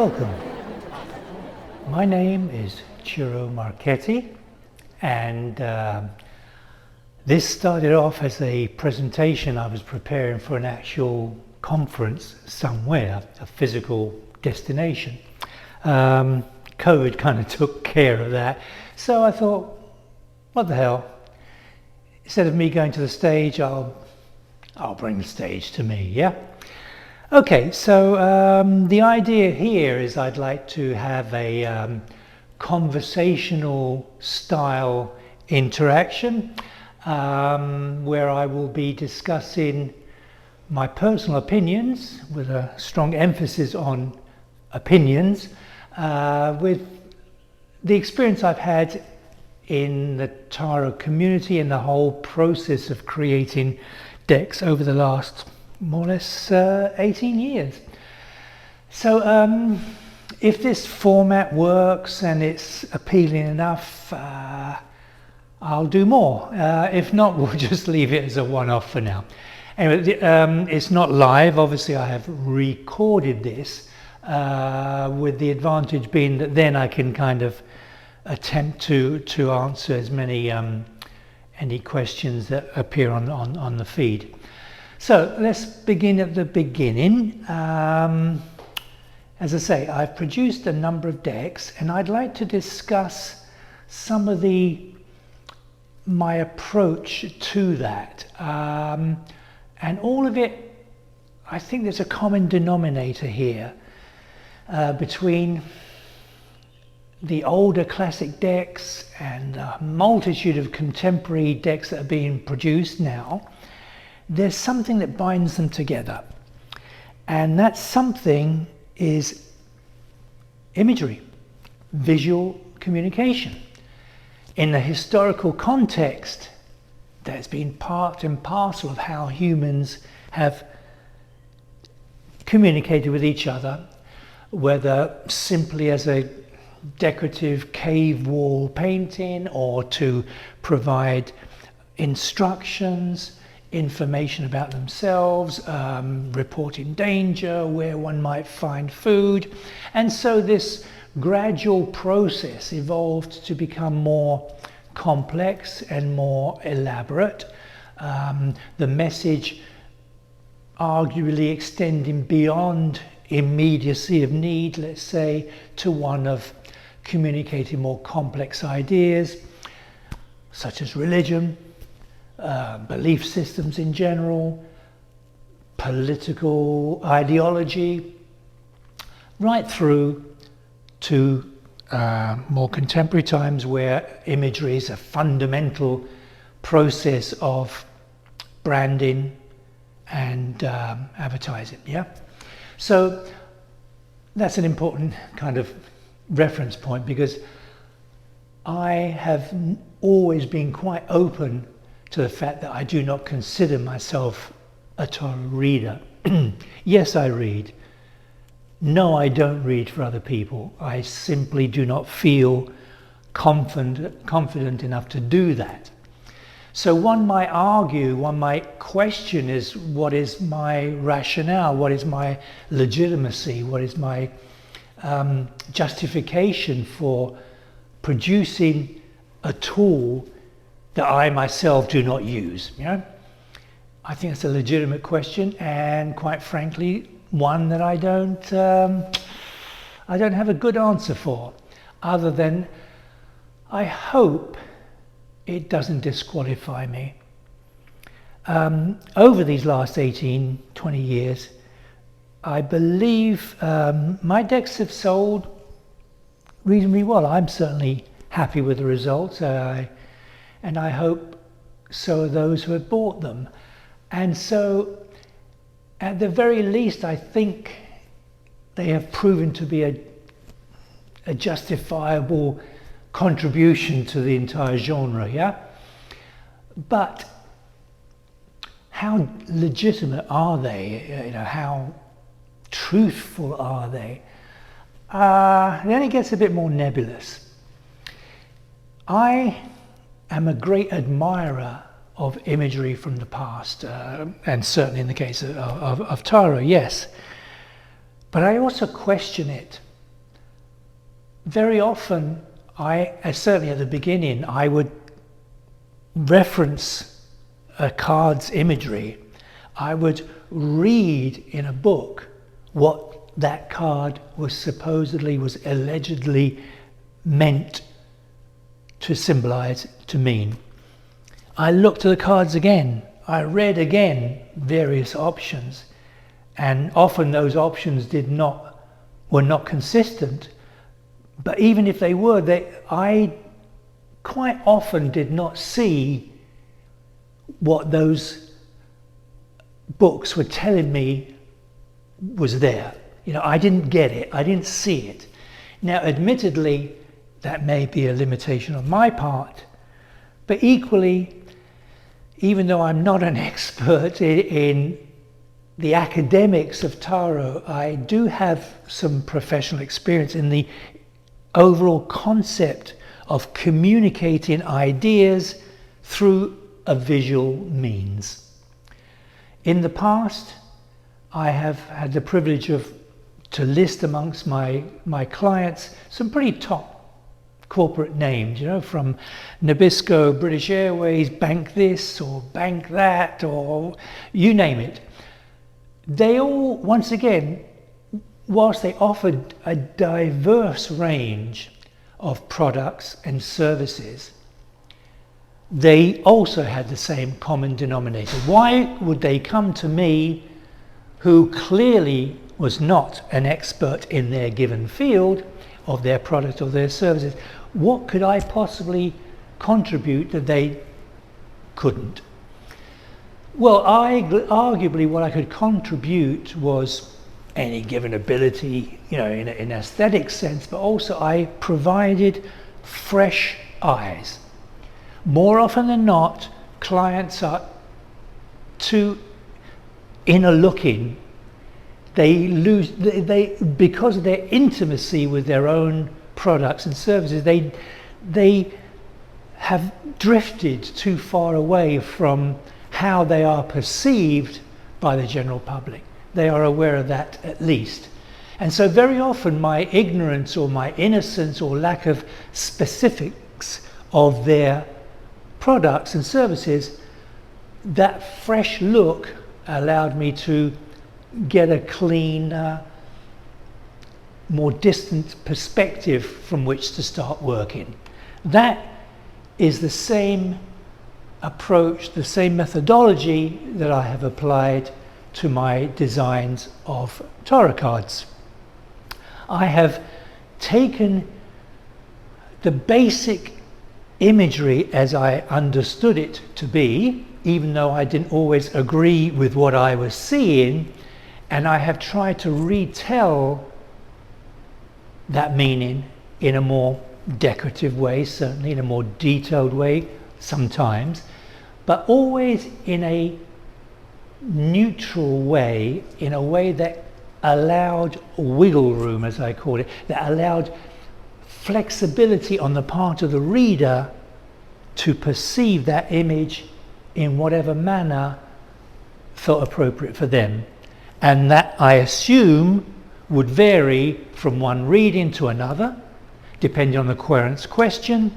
Welcome. My name is Marchetti, and this started off as a presentation I was preparing for an actual conference somewhere, a physical destination. COVID kind of took care of that, so I thought, what the hell? Instead of me going to the stage, I'll bring the stage to me, yeah? Okay, so the idea here is I'd like to have a conversational style interaction where I will be discussing my personal opinions with a strong emphasis on opinions with the experience I've had in the tarot community and the whole process of creating decks over the last more or less 18 years. So if this format works and it's appealing enough, I'll do more. If not, we'll just leave it as a one-off for now. Anyway, it's not live. Obviously, I have recorded this with the advantage being that then I can kind of attempt to answer as many any questions that appear on the feed. So let's begin at the beginning. As I say, I've produced a number of decks, and I'd like to discuss some of my approach to that. And all of it, I think there's a common denominator here between the older classic decks and a multitude of contemporary decks that are being produced now. There's something that binds them together, and that something is imagery, visual communication. In the historical context, that's been part and parcel of how humans have communicated with each other, whether simply as a decorative cave wall painting or to provide instructions, information about themselves, reporting danger, where one might find food. And so this gradual process evolved to become more complex and more elaborate. The message arguably extending beyond immediacy of need, let's say, to one of communicating more complex ideas, such as religion, belief systems in general, political ideology, right through to more contemporary times where imagery is a fundamental process of branding and advertising. Yeah, so that's an important kind of reference point, because I have always been quite open to the fact that I do not consider myself a tarot reader. Yes, I read. No, I don't read for other people. I simply do not feel confident enough to do that. So one might argue, one might question is, what is my rationale? What is my legitimacy? What is my justification for producing a tool that I myself do not use? You know, I think it's a legitimate question, and quite frankly, one that I don't have a good answer for, other than I hope it doesn't disqualify me. Over these last 18, 20 years, I believe my decks have sold reasonably well. I'm certainly happy with the results, and I hope so are those who have bought them. And so, at the very least, I think they have proven to be a justifiable contribution to the entire genre, yeah? But how legitimate are they? You know, how truthful are they? Then it gets a bit more nebulous. I am a great admirer of imagery from the past, and certainly in the case of tarot, yes. But I also question it very often, certainly at the beginning, I would reference a card's imagery. I would read in a book what that card was allegedly meant to symbolize, to mean. I looked at the cards again. I read again various options, and often those options were not consistent. But even if they were, I quite often did not see what those books were telling me was there. I didn't get it. I didn't see it. Now, admittedly, that may be a limitation on my part, but equally, even though I'm not an expert in the academics of tarot, I do have some professional experience in the overall concept of communicating ideas through a visual means. In the past, I have had the privilege to list amongst my clients some pretty top corporate names, from Nabisco, British Airways, Bank this or Bank that, or you name it. They all, once again, whilst they offered a diverse range of products and services, they also had the same common denominator. Why would they come to me, who clearly was not an expert in their given field of their product or their services? What could I possibly contribute that they couldn't? Well, arguably what I could contribute was any given ability, in aesthetic sense, but also I provided fresh eyes. More often than not, clients are too inner looking. They because of their intimacy with their own products and services, they have drifted too far away from how they are perceived by the general public. They are aware of that at least. And so very often my ignorance or my innocence or lack of specifics of their products and services, that fresh look allowed me to get a clean, more distant perspective from which to start working. That is the same approach, the same methodology that I have applied to my designs of tarot cards. I have taken the basic imagery as I understood it to be, even though I didn't always agree with what I was seeing, and I have tried to retell that meaning in a more decorative way, certainly in a more detailed way sometimes, but always in a neutral way, in a way that allowed wiggle room, as I call it, that allowed flexibility on the part of the reader to perceive that image in whatever manner felt appropriate for them. And that, I assume, would vary from one reading to another, depending on the querent's question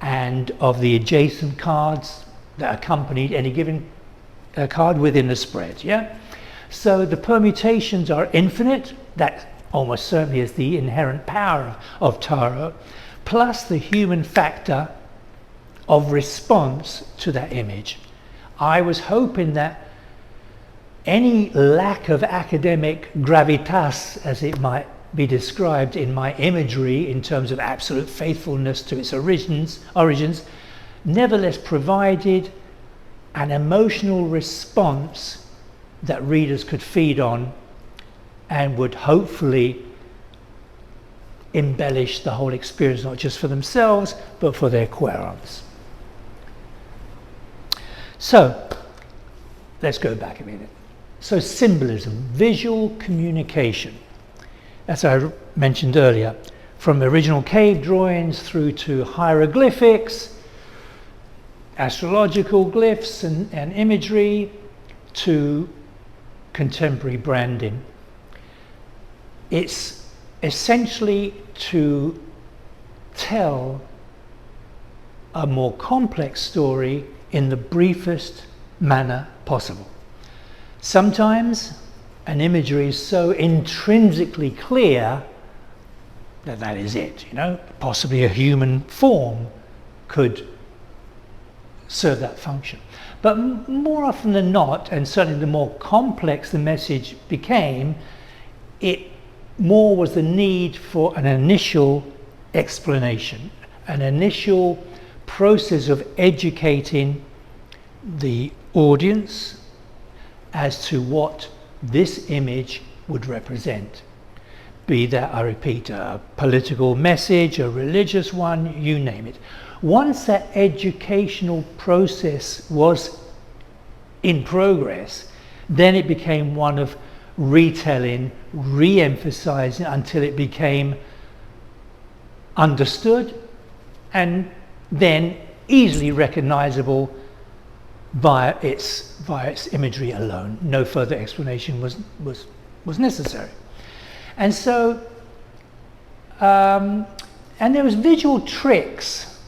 and of the adjacent cards that accompanied any given card within the spread. So the permutations are infinite. That almost certainly is the inherent power of tarot, plus the human factor of response to that image. I was hoping that any lack of academic gravitas, as it might be described in my imagery in terms of absolute faithfulness to its origins, nevertheless provided an emotional response that readers could feed on and would hopefully embellish the whole experience, not just for themselves, but for their querents. So, let's go back a minute. So, symbolism, visual communication, as I mentioned earlier, from original cave drawings through to hieroglyphics, astrological glyphs and imagery, to contemporary branding. It's essentially to tell a more complex story in the briefest manner possible. Sometimes an imagery is so intrinsically clear that that is it, possibly a human form could serve that function. But more often than not, and certainly the more complex the message became, it more was the need for an initial explanation, an initial process of educating the audience as to what this image would represent. Be that, I repeat, a political message, a religious one, you name it. Once that educational process was in progress, then it became one of retelling, re-emphasizing until it became understood and then easily recognizable via its imagery alone. No further explanation was necessary. And so, and there was visual tricks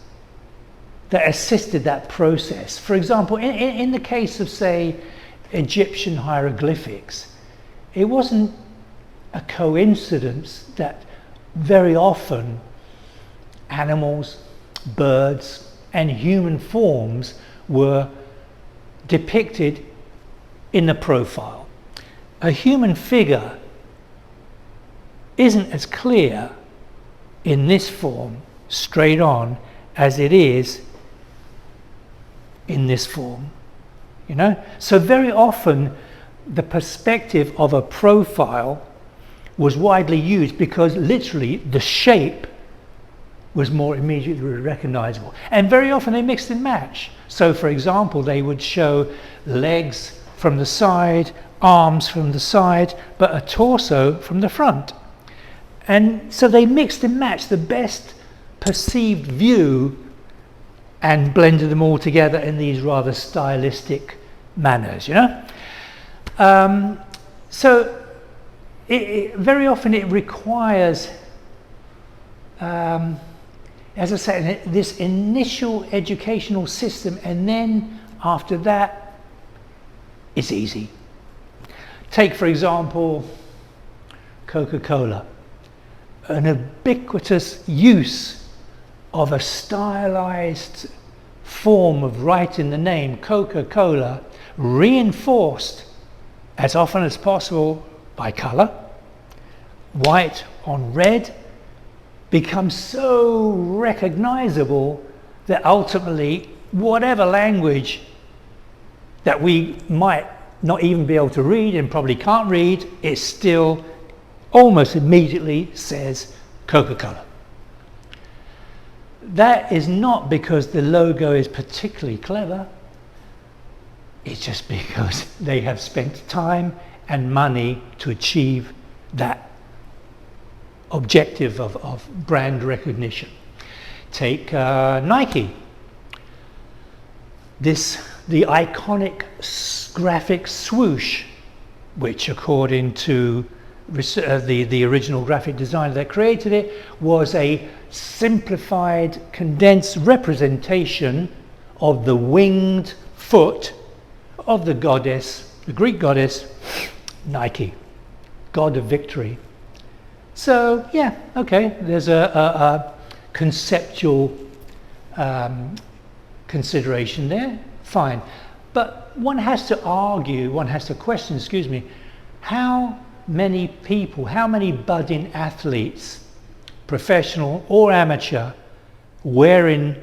that assisted that process. For example, in the case of, say, Egyptian hieroglyphics, it wasn't a coincidence that very often animals, birds, and human forms were depicted in the profile. A human figure isn't as clear in this form, straight on, as it is in this form, So very often the perspective of a profile was widely used because literally the shape was more immediately recognizable. And very often they mixed and matched. So for example, they would show legs from the side, arms from the side, but a torso from the front. And so they mixed and matched the best perceived view and blended them all together in these rather stylistic manners, So very often it requires, as I say, this initial educational system, and then after that, it's easy. Take, for example, Coca-Cola. An ubiquitous use of a stylized form of writing the name Coca-Cola, reinforced as often as possible by color, white on red, becomes so recognizable that ultimately whatever language that we might not even be able to read and probably can't read, it still almost immediately says Coca-Cola. That is not because the logo is particularly clever. It's just because they have spent time and money to achieve that objective of brand recognition. Take Nike. The iconic graphic swoosh, which according to the original graphic designer that created it, was a simplified, condensed representation of the winged foot of the goddess, the Greek goddess Nike, god of victory. So yeah, okay, there's a conceptual consideration there, fine. But one has to argue, one has to question, how many people, how many budding athletes, professional or amateur, wearing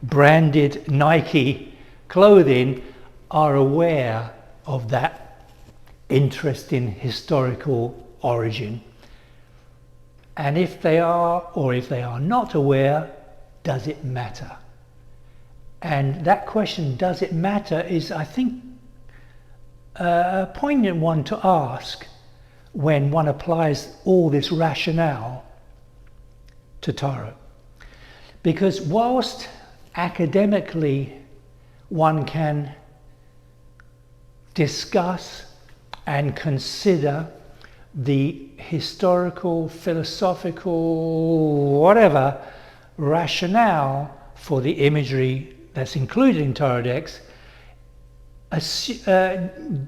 branded Nike clothing are aware of that interesting historical origin? And if they are, or if they are not aware, does it matter? And that question, does it matter, is, I think, a poignant one to ask when one applies all this rationale to Taro. Because whilst academically one can discuss and consider the historical, philosophical, whatever, rationale for the imagery that's included in tarot decks,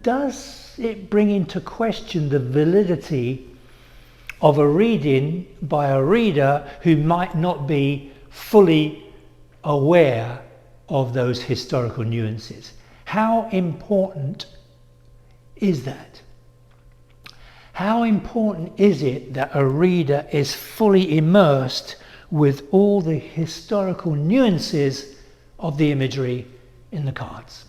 does it bring into question the validity of a reading by a reader who might not be fully aware of those historical nuances? How important is that? How important is it that a reader is fully immersed with all the historical nuances of the imagery in the cards?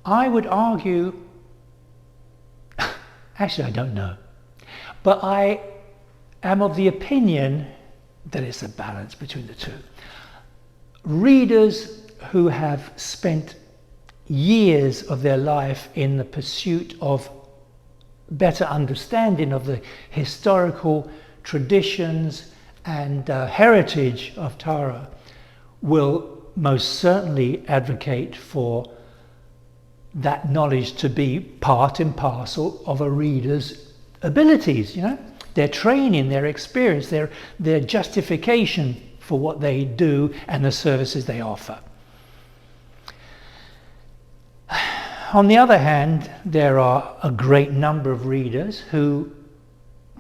I would argue, actually I don't know, but I am of the opinion that it's a balance between the two. Readers who have spent years of their life in the pursuit of better understanding of the historical traditions and heritage of tarot will most certainly advocate for that knowledge to be part and parcel of a reader's abilities, their training, their experience, their justification for what they do and the services they offer. On the other hand, there are a great number of readers who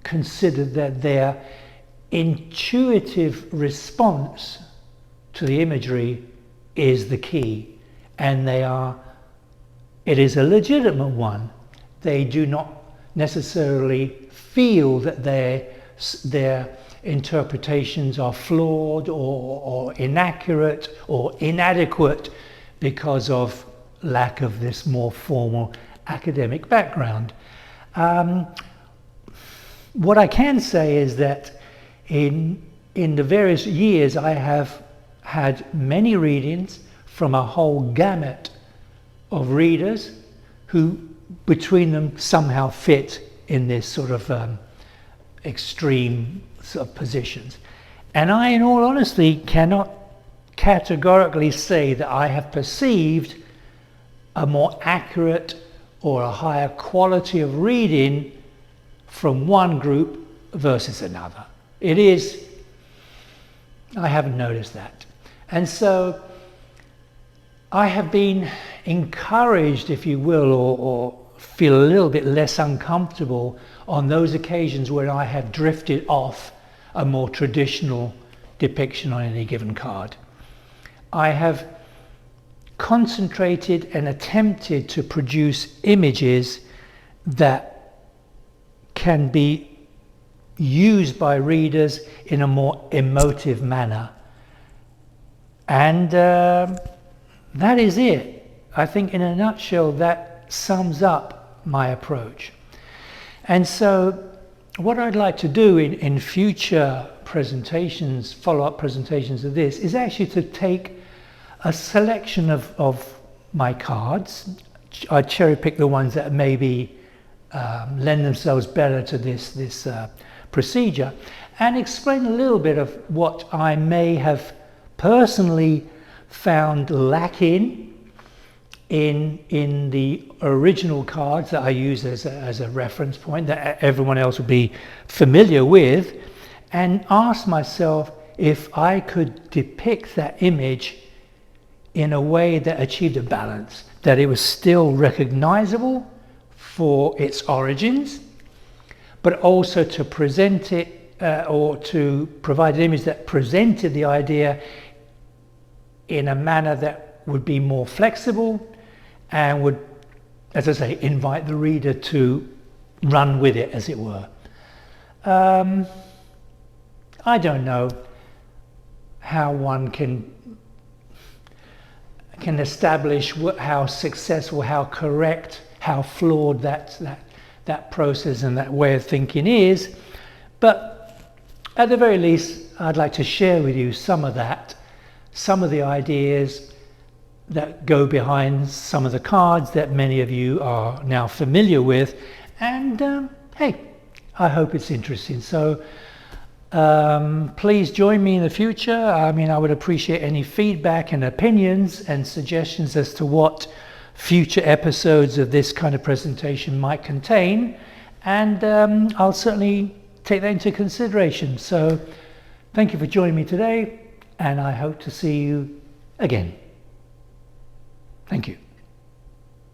consider that their intuitive response to the imagery is the key, and it is a legitimate one. They do not necessarily feel that their interpretations are flawed or inaccurate or inadequate because of lack of this more formal academic background. What I can say is that in the various years I have had many readings from a whole gamut of readers who between them somehow fit in this sort of extreme sort of positions. And I, in all honesty, cannot categorically say that I have perceived a more accurate or a higher quality of reading from one group versus another. I haven't noticed that. And so I have been encouraged, if you will, or feel a little bit less uncomfortable on those occasions where I have drifted off a more traditional depiction on any given card. I have concentrated and attempted to produce images that can be used by readers in a more emotive manner. And that is it. I think in a nutshell that sums up my approach. And so what I'd like to do in future presentations, follow-up presentations of this, is actually to take a selection of my cards. I cherry pick the ones that maybe lend themselves better to this procedure, and explain a little bit of what I may have personally found lacking in the original cards that I use as a reference point that everyone else would be familiar with, and ask myself if I could depict that image in a way that achieved a balance, that it was still recognizable for its origins, but also to present it or to provide an image that presented the idea in a manner that would be more flexible and would, as I say, invite the reader to run with it, as it were. I don't know how one can establish how successful, how correct, how flawed that process and that way of thinking is, but at the very least I'd like to share with you some of the ideas that go behind some of the cards that many of you are now familiar with, and hey, I hope it's interesting. So please join me in the future. I mean, I would appreciate any feedback and opinions and suggestions as to what future episodes of this kind of presentation might contain, and I'll certainly take that into consideration. So Thank you for joining me today, and I hope to see you again. Thank you.